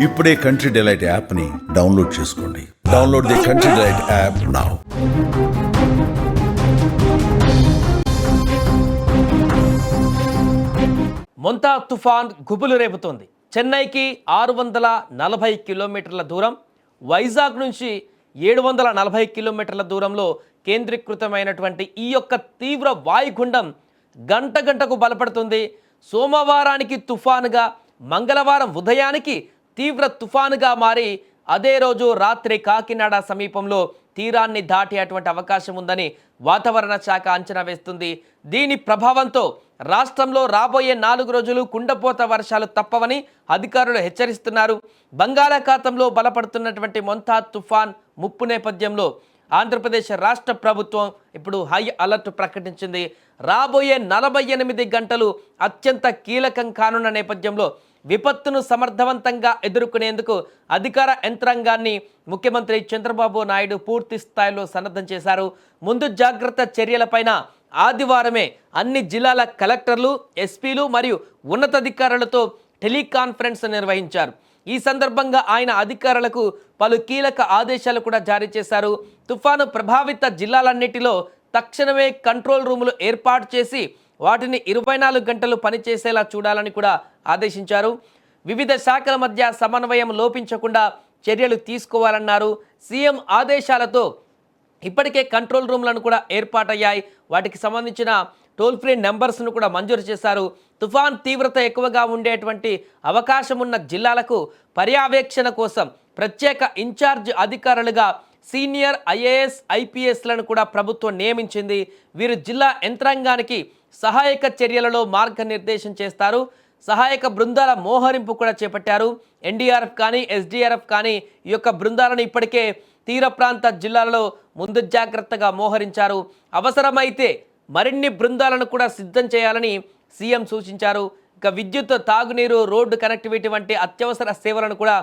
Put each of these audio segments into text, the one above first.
ఇప్పుడే country delight యాప్ని download చేసుకోండి. Download the country delight app now. Montha తుఫాన్ గుబులు రేపుతోంది. చెన్నైకి 640 కిలోమీటర్ల దూరం, వైజాగ్ నుంచి 740 కిలోమీటర్ల దూరంలో కేంద్రీకృతమైనటువంటి ఈ యొక్క తీవ్ర వాయుగుండం గంట గంటకు బలపడుతుంది. సోమవారానికి తుఫానుగా, మంగళవారం ఉదయానికి తీవ్ర తుఫానుగా మారి అదే రోజు రాత్రి కాకినాడ సమీపంలో తీరాన్ని దాటేటువంటి అవకాశం ఉందని వాతావరణ శాఖ అంచనా వేస్తుంది. దీని ప్రభావంతో రాష్ట్రంలో రాబోయే 4 రోజులు కుండపోత వర్షాలు తప్పవని అధికారులు హెచ్చరిస్తున్నారు. బంగాళాఖాతంలో బలపడుతున్నటువంటి మొంతా తుఫాన్ ముప్పు నేపథ్యంలో ఆంధ్రప్రదేశ్ రాష్ట్ర ప్రభుత్వం ఇప్పుడు హై అలర్ట్ ప్రకటించింది. రాబోయే 48 గంటలు అత్యంత కీలకం కానున్న నేపథ్యంలో విపత్తును సమర్థవంతంగా ఎదుర్కొనేందుకు అధికార యంత్రాంగాన్ని ముఖ్యమంత్రి చంద్రబాబు నాయుడు పూర్తి స్థాయిలో సన్నద్ధం చేశారు. ముందు జాగ్రత్త చర్యలపైన ఆదివారమే అన్ని జిల్లాల కలెక్టర్లు, ఎస్పీలు మరియు ఉన్నతాధికారులతో టెలికాన్ఫరెన్స్ నిర్వహించారు. ఈ సందర్భంగా ఆయన అధికారులకు పలు కీలక ఆదేశాలు కూడా జారీ చేశారు. తుఫాను ప్రభావిత జిల్లాలన్నిటిలో తక్షణమే కంట్రోల్ రూములు ఏర్పాటు చేసి వాటిని 24 గంటలు పనిచేసేలా చూడాలని కూడా ఆదేశించారు. వివిధ శాఖల మధ్య సమన్వయం లోపించకుండా చర్యలు తీసుకోవాలన్నారు. సీఎం ఆదేశాలతో ఇప్పటికే కంట్రోల్ రూమ్లను కూడా ఏర్పాటయ్యాయి. వాటికి సంబంధించిన టోల్ ఫ్రీ నెంబర్స్ను కూడా మంజూరు చేశారు. తుఫాన్ తీవ్రత ఎక్కువగా ఉండేటువంటి అవకాశం ఉన్న జిల్లాలకు పర్యవేక్షణ కోసం ప్రత్యేక ఇన్ఛార్జ్ అధికారులుగా సీనియర్ ఐఏఎస్, ఐపీఎస్లను కూడా ప్రభుత్వం నియమించింది. వీరు జిల్లా యంత్రాంగానికి సహాయక చర్యలలో మార్గనిర్దేశం చేస్తారు. సహాయక బృందాల మోహరింపు కూడా చేపట్టారు. ఎన్డీఆర్ఎఫ్ కానీ, ఎస్డీఆర్ఎఫ్ కానీ ఈ యొక్క బృందాలను ఇప్పటికే తీర ప్రాంత జిల్లాలలో ముందు జాగ్రత్తగా మోహరించారు. అవసరమైతే మరిన్ని బృందాలను కూడా సిద్ధం చేయాలని సీఎం సూచించారు. ఇక విద్యుత్, తాగునీరు, రోడ్డు కనెక్టివిటీ వంటి అత్యవసర సేవలను కూడా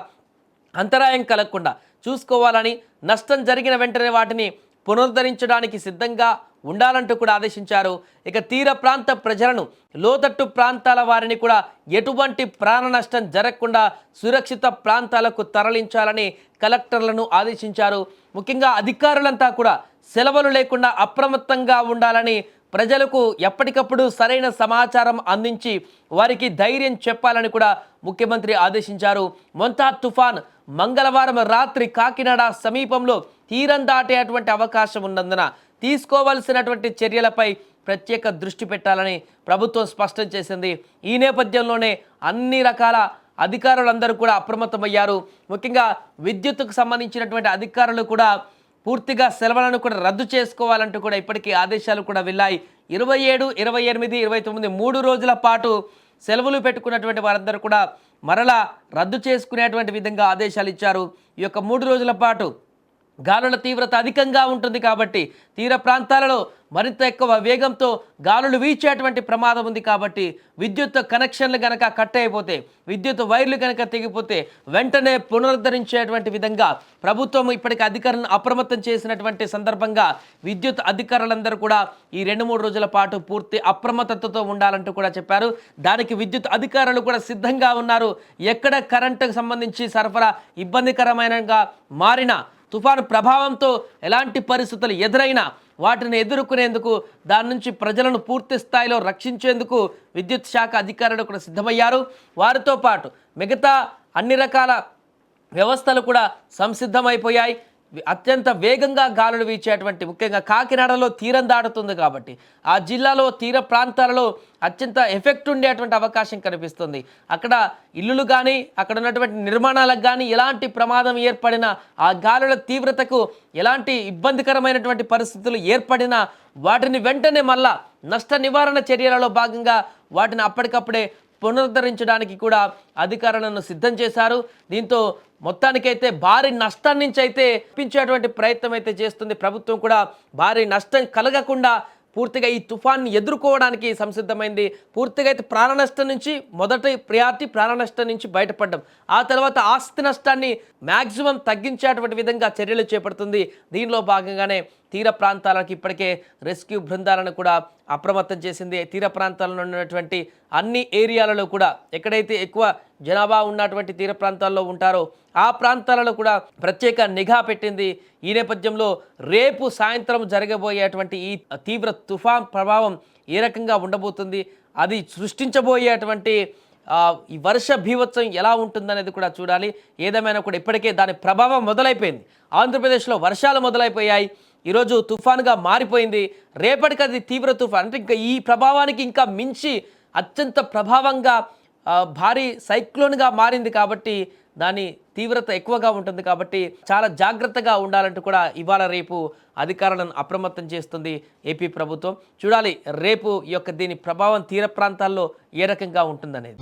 అంతరాయం కలగకుండా చూసుకోవాలని, నష్టం జరిగిన వెంటనే వాటిని పునరుద్ధరించడానికి సిద్ధంగా ఉండాలంటూ కూడా ఆదేశించారు. ఇక తీర ప్రాంత ప్రజలను, లోతట్టు ప్రాంతాల వారిని కూడా ఎటువంటి ప్రాణ నష్టం జరగకుండా సురక్షిత ప్రాంతాలకు తరలించాలని కలెక్టర్లను ఆదేశించారు. ముఖ్యంగా అధికారులంతా కూడా సెలవులు లేకుండా అప్రమత్తంగా ఉండాలని, ప్రజలకు ఎప్పటికప్పుడు సరైన సమాచారం అందించి వారికి ధైర్యం చెప్పాలని కూడా ముఖ్యమంత్రి ఆదేశించారు. మొంతా తుఫాన్ మంగళవారం రాత్రి కాకినాడ సమీపంలో తీరం దాటేటువంటి అవకాశం ఉన్నందున తీసుకోవాల్సినటువంటి చర్యలపై ప్రత్యేక దృష్టి పెట్టాలని ప్రభుత్వం స్పష్టం చేసింది. ఈ నేపథ్యంలోనే అన్ని రకాల అధికారులందరూ కూడా అప్రమత్తమయ్యారు. ముఖ్యంగా విద్యుత్తుకు సంబంధించినటువంటి అధికారులు కూడా పూర్తిగా సెలవులను కూడా రద్దు చేసుకోవాలంటూ కూడా ఇప్పటికీ ఆదేశాలు కూడా వెళ్ళాయి. 27, 28, 29 3 రోజుల పాటు సెలవులు పెట్టుకున్నటువంటి వారందరూ కూడా మరలా రద్దు చేసుకునేటువంటి విధంగా ఆదేశాలు ఇచ్చారు. ఈ యొక్క 3 రోజుల పాటు గాలుల తీవ్రత అధికంగా ఉంటుంది కాబట్టి తీర ప్రాంతాలలో మరింత ఎక్కువ వేగంతో గాలులు వీచేటువంటి ప్రమాదం ఉంది కాబట్టి విద్యుత్ కనెక్షన్లు కనుక కట్ అయిపోతే, విద్యుత్ వైర్లు కనుక తెగిపోతే వెంటనే పునరుద్ధరించేటువంటి విధంగా ప్రభుత్వం ఇప్పటికీ అధికారులను అప్రమత్తం చేసినటువంటి సందర్భంగా విద్యుత్ అధికారులందరూ కూడా ఈ 2-3 రోజుల పాటు పూర్తి అప్రమత్తతతో ఉండాలంటూ కూడా చెప్పారు. దానికి విద్యుత్ అధికారులు కూడా సిద్ధంగా ఉన్నారు. ఎక్కడ కరెంటుకు సంబంధించి సరఫరా ఇబ్బందికరమైనగా మారిన, తుఫాను ప్రభావంతో ఎలాంటి పరిస్థితులు ఎదురైనా వాటిని ఎదుర్కొనేందుకు, దాని నుంచి ప్రజలను పూర్తి స్థాయిలో రక్షించేందుకు విద్యుత్ శాఖ అధికారులు కూడా సిద్ధమయ్యారు. వారితో పాటు మిగతా అన్ని రకాల వ్యవస్థలు కూడా సంసిద్ధమైపోయాయి. అత్యంత వేగంగా గాలులు వీచేటువంటి, ముఖ్యంగా కాకినాడలో తీరం దాటుతుంది కాబట్టి ఆ జిల్లాలో తీర ప్రాంతాలలో అత్యంత ఎఫెక్ట్ ఉండేటువంటి అవకాశం కనిపిస్తుంది. అక్కడ ఇల్లులు కానీ, అక్కడ ఉన్నటువంటి నిర్మాణాలకు కానీ ఎలాంటి ప్రమాదం ఏర్పడినా, ఆ గాలుల తీవ్రతకు ఎలాంటి ఇబ్బందికరమైనటువంటి పరిస్థితులు ఏర్పడినా వాటిని వెంటనే మళ్ళా నష్ట నివారణ చర్యలలో భాగంగా వాటిని అప్పటికప్పుడే పునరుద్ధరించడానికి కూడా అధికారులను సిద్ధం చేశారు. దీంతో మొత్తానికైతే భారీ నష్టం నుంచి అయితే తప్పించేటువంటి ప్రయత్నం అయితే చేస్తుంది ప్రభుత్వం. కూడా భారీ నష్టం కలగకుండా పూర్తిగా ఈ తుఫాన్ని ఎదుర్కోవడానికి సంసిద్ధమైంది. పూర్తిగా అయితే ప్రాణ నష్టం నుంచి మొదటి ప్రియారిటీ ప్రాణ నష్టం నుంచి బయటపడడం, ఆ తర్వాత ఆస్తి నష్టాన్ని మ్యాక్సిమం తగ్గించేటువంటి విధంగా చర్యలు చేపడుతుంది. దీనిలో భాగంగానే తీర ప్రాంతాలకు ఇప్పటికే రెస్క్యూ బృందాలను కూడా అప్రమత్తం చేసింది. తీర ప్రాంతాల్లో ఉన్నటువంటి అన్ని ఏరియాలలో కూడా ఎక్కడైతే ఎక్కువ జనాభా ఉన్నటువంటి తీర ప్రాంతాల్లో ఉంటారో ఆ ప్రాంతాలలో కూడా ప్రత్యేక నిఘా పెట్టింది. ఈ నేపథ్యంలో రేపు సాయంత్రం జరగబోయేటువంటి ఈ తీవ్ర తుఫాన్ ప్రభావం ఏ రకంగా ఉండబోతుంది, అది సృష్టించబోయేటువంటి ఈ వర్ష బీభత్సం ఎలా ఉంటుందనేది కూడా చూడాలి. ఏదేమైనా కూడా ఇప్పటికే దాని ప్రభావం మొదలైపోయింది. ఆంధ్రప్రదేశ్లో వర్షాలు మొదలైపోయాయి. ఈరోజు తుఫాన్గా మారిపోయింది. రేపటికి అది తీవ్ర తుఫాన్ అంటే ఇంకా ఈ ప్రభావానికి ఇంకా మించి అత్యంత ప్రభావంగా భారీ సైక్లోన్గా మారింది కాబట్టి దాని తీవ్రత ఎక్కువగా ఉంటుంది. కాబట్టి చాలా జాగ్రత్తగా ఉండాలంటూ కూడా ఇవాళ రేపు అధికారులను అప్రమత్తం చేస్తుంది ఏపీ ప్రభుత్వం. చూడాలి రేపు ఈ యొక్క దీని ప్రభావం తీర ప్రాంతాల్లో ఏ రకంగా ఉంటుందనేది.